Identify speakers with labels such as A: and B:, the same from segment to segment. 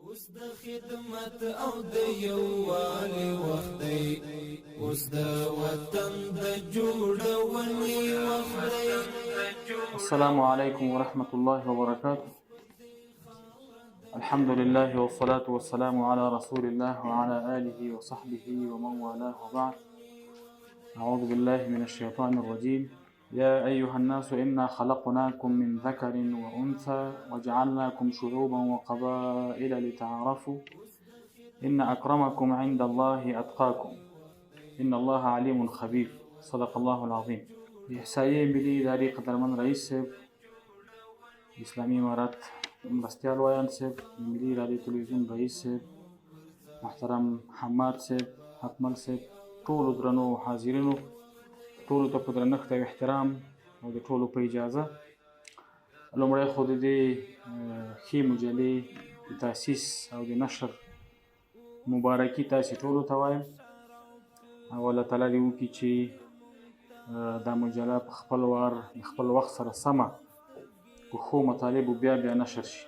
A: اوس د خدمت او د یووالي وخت دی، اوس د وطن د جوړونې وخت دی.
B: السلام علیکم ورحمة الله وبركاته. الحمد لله والصلاة والسلام على رسول الله وعلى آله وصحبه ومن والاه وبعد. أعوذ بالله من الشيطان الرجيم. يا أيها الناس إنا خلقناكم من ذكر وأنثى وجعلناكم شعوبا وقبائل لتعارفوا إن أكرمكم عند الله أتقاكم إن الله عليم خبير. صدق الله العظيم. احصائیه ملي ادارې قدرمن رئیس صاحب، اسلامي امارات مرستیال وایان صاحب، ملي رادیو تلویزیون رئیس صاحب، محترم حماد صاحب، حکمل صاحب، ټولو درنو حاضرینو، ټولو ته په درنښت او احترام او د ټولو په اجازه لومړی خو د دې ښې مجلې د تاسیس او د نشر مبارکي تاسې ټولو ته وایم، او الله تعالی دې وکړي چې دا مجله په خپل وار خپل وخت سره سمه په ښو مطالبو بیا نشر شي.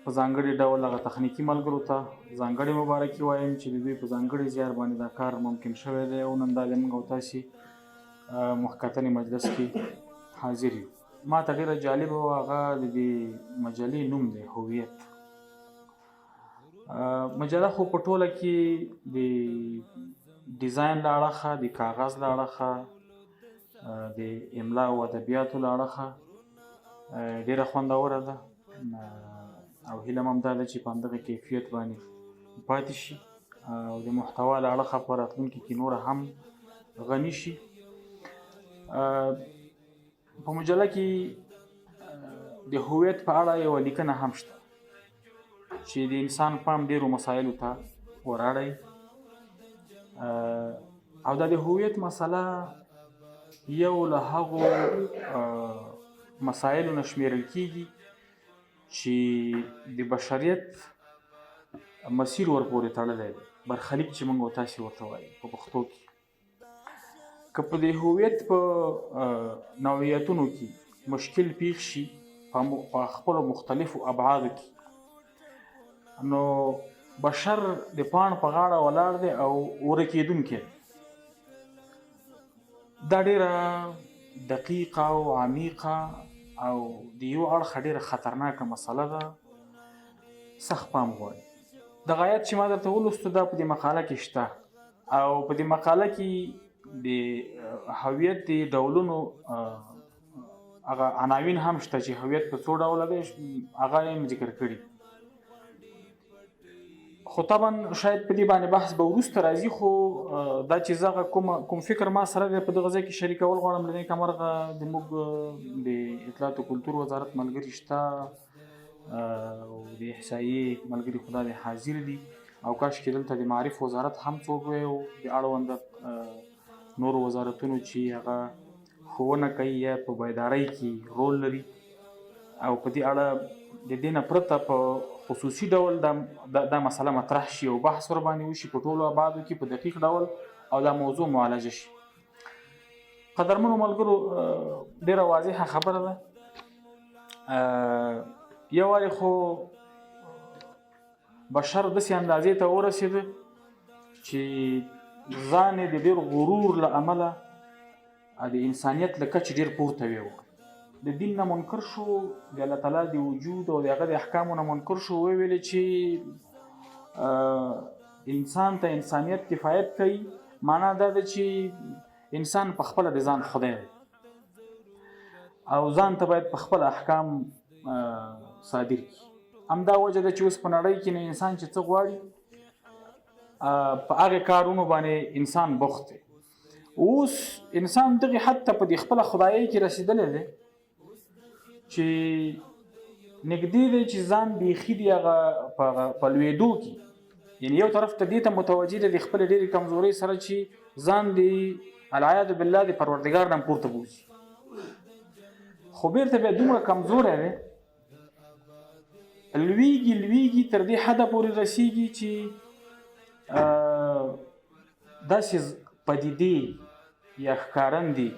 B: په ځانګړي ډول هغه تخنیکي ملګرو ته ځانګړې مبارکي وایم چې د دوی په ځانګړي زیار باندې دا کار ممکن شوی دی او نن دا د موږ او تاسې محکتنې مجلس کې حاضر یو. ما ته ډېره جالبه وه، هغه د دې مجلې نوم دی هویت. مجله خو په ټوله کې د ډیزاین له اړخه، د کاغذ له اړخه، د املا او ادبیاتو له اړخه ډېره خوندوره ده، او هیله مې هم دا ده چې په همدغه کیفیت باندې پاتې شي او د محتوا له اړخه په راتلونکي کې نوره هم غني شي. په مجله کې د هویت په اړه یوه لیکنه هم شته چې د انسان پام ډېرو مسایلو ته وراړی، او دا د هویت مسله یو له هغو مسایلو نه شمیرل کیږي چې د بشریت مسیر ورپورې تړلی دی، برخلیک چې موږ او تاسې ورته وایو په پښتو کې. که په د هویت په نوعیتونو کې مشکل پیښ شي په خپلو مختلفو ابعادو کې، نو بشر د پاڼ په غاړه ولاړ دی او ورکېدونکی دی. دا ډېره دقیقه او عمیقه او د یو اړخه ډېره خطرناکه مسله ده، سخت پام غواړي. دغه آیت چې ما درته ولوستو دا په دې مقاله کې شته، او په دې مقاله کې د هویت د ډولونو هغه عناوین هم شته چې هویت په څو ډوله دی، هغه یې ذکر کړي. خو طبعا شاید په دې باندې بحث به وروسته راځي، خو دا چې زه کوم فکر ما سره دی په دغه ځای کې شریکول غواړم. له نیکه مرغه زموږ د اطلاعات او کلتور وزارت ملګري شته او د احصایې ملګري خو دا دی حاضر دي، او کاش کې دلته د معارف وزارت هم څوک وی او د اړونده نورو وزارتونو چې هغه ښوونه کوي یا په بیدارۍ کې رول لري، او په دې اړه د دې نه پرته په خصوصي ډول دا مسله مطرح شي او بحث ورباندې وشي په ټولو ابعادو کې په دقیق ډول، او دا موضوع معالجه شي. قدرمنو ملګرو، ډېره واضحه خبره ده. یو وارې خو بشر داسې اندازې ته ورسېده چې ځان یې د ډېر غرور له امله د انسانیت له کچې ډېر پورته ویوړ. د دین نه منکر شو، د الله تعالی د وجود او د هغه د احکامو نه منکر شو، ویلې چې انسان ته انسانیت کفایت کوي. معنا دا ده چې انسان په خپله د ځان خدای دی او ځان ته باید په خپل احکام صادر کړي. همدا وجه ده چې اوس په نړۍ کې نه انسان چې څه غواړي په هغې کارونو باندې انسان بوخت دی. اوس انسان دغې حد ته په دې خپله خدایۍ کې رسېدلی دی چې نږدې دی چې ځان بیخي د هغه په لوېدو کې، یعنې یو طرف ته دې ته متوجه دی د خپلې ډېرې کمزورۍ سره چې ځان د العیاذ بالله د پروردګار نه پورته بوځي، خو بیرته بیا دومره کمزوری دی، لویږي تر دې حده پورې رسېږي چې داسې پدیدې یا ښکارندې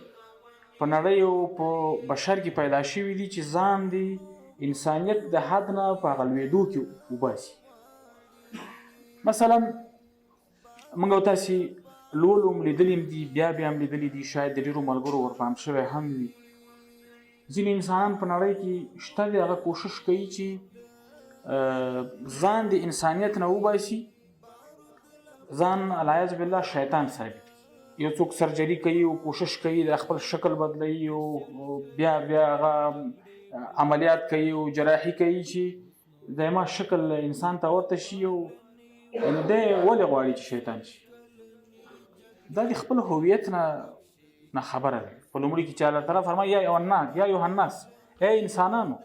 B: په نړۍ او په بشر کې پیدا شوي دي چې ځان د انسانیت د حد نه په هغه لوېدو کې وباسي. مثلا موږ او تاسې لولو هم لیدلي دي، بیا هم لیدلي دي، شاید د ډېرو ملګرو ورپام شوی هم وي. ځینې انسانان په نړۍ کې شته دي، هغه کوشش کوي چې ځان د انسانیت نه وباسي، ځان العیاذ بالله شیطان ثابت. یو څوک سرجري کوي او کوشش کوي د خپل شکل بدلوي او بیا هغه عملیات کوي او جراحي کوي چې دایما شکل انسان ته ورته شي، او نو دی ولې غواړي چې شیطان شي؟ دا د خپل هویت نه خبره ده. په لومړي کې چې الله تعالی فرمایي یا ایها الناس، ای انسانانو،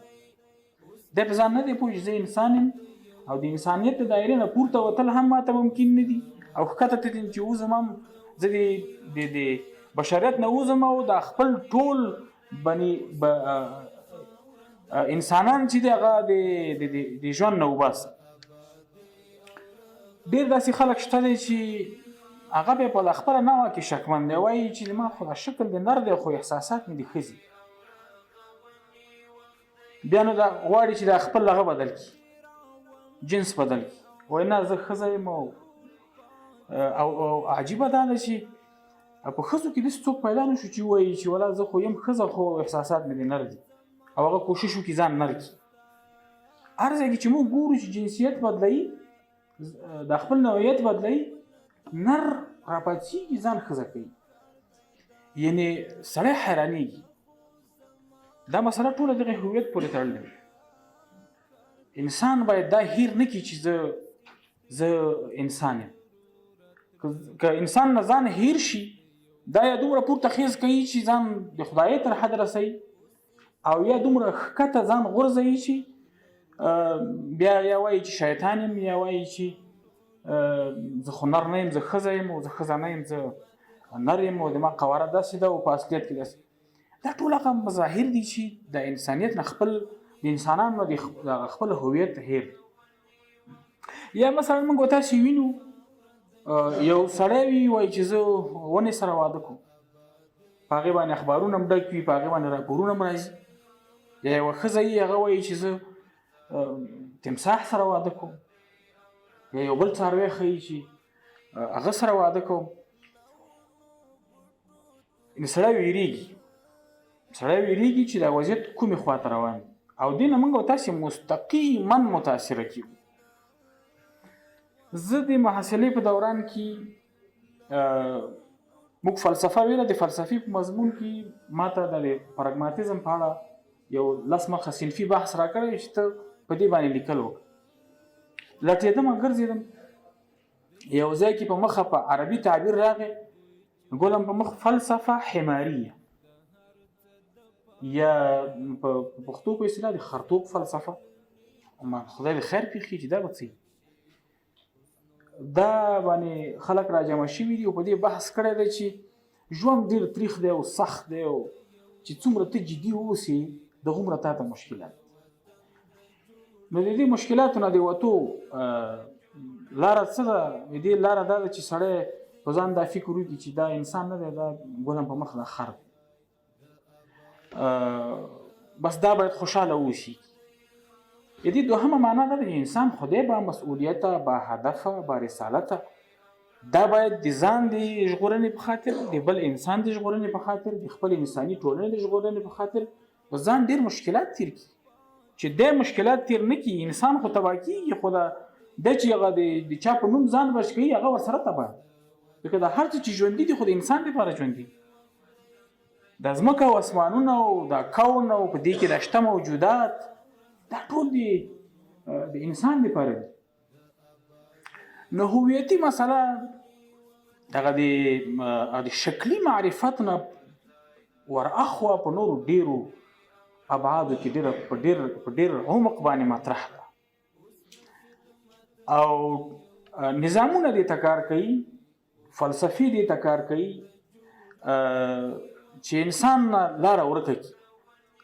B: دی په ځان نه دی پوه چې زه انسان یم، او د انسانیت د دایرې نه پورته وتل هم ماته ممکن نه دي، او ښکته ته چې وځم هم زه د بشریت نه وځم او د خپل ټول انسانان چې دی هغه د ژوند نه وباسم. ډېر داسې خلک شته دی چې هغه بیا په خپله نوعه کې شکمن دی، وایي چې ما خو دا شکل د نر دی خو احساسات مې د ښځې. بیا نو دا غواړي چې دا خپل هغه بدل کړي، جنس بدل کړي، وایي نه زه ښځه یم. او عجیبه دا ده چې په ښځو کې داسې څوک پیدا نه شو چې ووایي چې ولا زه خو یم ښځه خو احساسات مې د نر دي، او هغه کوشش وکړي ځان نر کړي. هر ځای کې چې موږ ګورو چې جنسیت بدلوي، د خپل نوعیت بدلوي، نر راپاڅېږي ځان ښځه کوي، یعنې سړی حیرانېږي. دا مسله ټوله دغه هویت پورې تړلې ده. انسان باید دا هیر نه کړي چې زه انسان یم. که انسان نه ځان هیر شي، دا یا دومره پورته خیز کوي چې ځان د خدایۍ تر حد رسوي، او یا دومره ښکته ځان غورځوي چې بیا یا وایي چې شیطان یم، یا وایي چې زه خو نر نه یم، زه ښځه یم، او زه ښځه نه یم، زه نر یم، او زما قواره داسې ده، او په اصلیت کې داسې. دا ټول هغه مظاهر دي چې د انسانیت نه خپل د انسانانو نه د خپل هویت هیر. یا مثلا موږ تاسې وینو یو سړی وایي چې زه ونې سره واده کوم، په هغې باندې اخبارونه هم ډک وي، په هغې باندې راپورونه هم راځي. یا یوه ښځه وي هغه وایي چې زه تمساح سره واده کوم، یا یو بل څاروی ښیي چې هغه سره واده کوم. سړی ویریږي چې دا وضعیت کومې خواته روان دی، او دې نه موږ او تاسې مستقیما متاثره کیږو. زه د محصلې په دوران کې موږ فلسفه ویله، د فلسفې په مضمون کې ما ته د پراګماتیزم په اړه یو 10 مخه صنفي بحث راکړی چې ته په دې باندې لیکل وکړه. لټېدم ګرځېدم، یو ځای کې په مخه په عربي تعبیر راغی، ګولم په مخ فلسفه حماریه، یا په پښتو په اصطلاح د خرطوب فلسفه. ما خدای د خیر پېښي چې دا به څه دا باندې خلک راجمع شوي دي او په دې بحث کړی دی چې ژوند ډېر تریخ دی او سخت دی، او چې څومره ته جدي اوسې دغومره تا ته مشکلات. نو د دې مشکلاتو نه د وتو لاره څه ده؟ د دې لاره دا ده چې سړی په ځان دا فکر وکړي چې دا انسان نه دی، دا ګولم په مخ دا خر دی، بس دا باید خوشحاله اوسي. د دې دوهمه معنا دا ده چې انسان خدای با مسؤلیته، با هدفه، با رسالته. دا باید د ځان د ژغورنې په خاطر، د بل انسان د ژغورنې په خاطر، د خپل انساني ټولنې د ژغورنې په خاطر په ځان ډېر مشکلات تیر کړي. چې د مشکلات تیر نه کړي، انسان خو تباه کېږي، خو دا چې هغه د چا په نوم ځان بچ کوي هغه ورسره تباه. ځکه دا هر څه چې ژوندي دي خو د انسان لپاره ژوندي، د ځمکه او اسمانونه او دا کون او په دې کې د شته موجودات دا ټول د انسان لپاره دي. نو هویتي مسله دغه د شکلي معرفت نه ورأخوا په نورو ډېرو ابعادو کې په ډېر عمق باندې مطرح ده، او نظامونه دې ته کار کوي، فلسفي دې ته کار کوي چې انسان لاره ورکه کړي.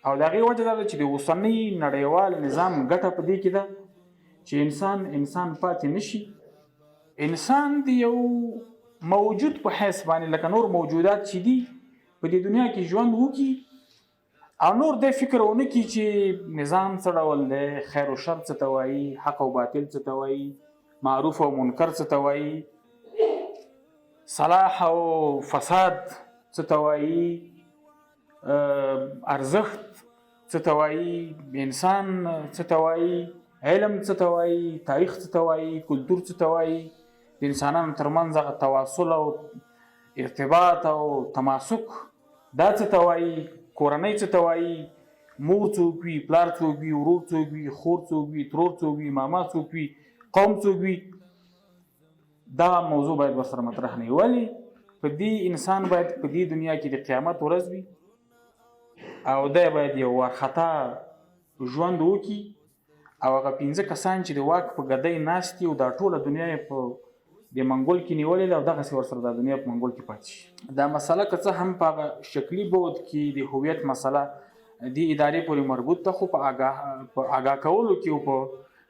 B: او د هغې وجه دا ده چې د اوسنۍ نړیوال نظام ګټه په دې کې ده چې انسان پاتې نشي. انسان د یو موجود په حیث باندې لکه نور موجودات چې دي په دې دنیا کې ژوند وکړي، او نور د فکر ونه کړي چې نظام څه ډول دی، خیر او شر څه ته وایي، حق او باطل څه ته وایي، معروف او منکر څه ته وایي، صلاح او فساد څه ته وایي، ارزښت څه ته وایي، انسان څه ته وایي، علم څه ته وایي، تاریخ څه ته وایي، کلتور څه ته وایي، د انسانانو ترمنځ هغه تواصل او ارتباط او تماسک دا څه ته وایي، کورنۍ څه ته وایي، مور څوک وي، پلار څوک وي، ورور څوک وي، خور څوک وي، ترور څوک وي، ماما څوک وي، قوم څوک وي. دا موضوع باید ورسره مطرح نه وي. ولې په دې انسان باید په دې دنیا کې د قیامت ورځ وي او دی باید یو وارخطا ژوند وکړي او هغه 5 کسان چې د واک په ګدۍ ناست دي او دا ټوله دنیا یې په د منګول کې نیولې ده او دغسې ورسره دا دنیا په منګول کې پاتې شي. دا مسله که څه هم په هغه شکلي بعد کې د هویت مسله دې ادارې پورې مربوط ده، خو په آګاه کولو کې او په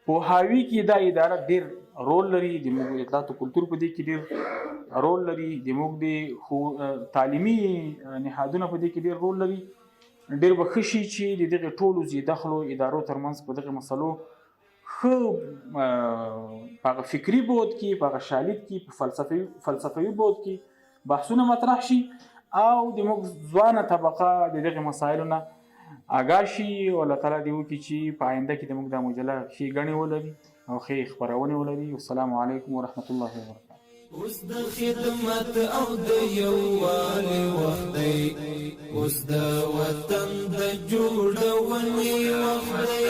B: پوهاوي کې دا اداره ډېر رول لري. د موږ اطلاعات او کلتور په دې کې ډېر رول لري، د موږ د تعلیمي نهادونه په دې کې ډېر رول لري. ډېر به ښه شي چې د دغې ټولو زیدخلو ادارو ترمنځ په دغې مسلو ښه په هغه فکري بعد کې، په هغه شالید کې، په فلسفوي بعد کې بحثونه مطرح شي او د موږ ځوانه طبقه د دغې مسایلو نه آګاه شي او الله تعالی دې وکړي چې په آینده کې د موږ دا مجله ښې ګڼې ولري او ښې خپرونې ولري. والسلام علیکم ورحمة الله وبرکاته.
A: اوس د خدمت او د یووالي وخت دی، اوس د وطن د جوړونې وخت دی.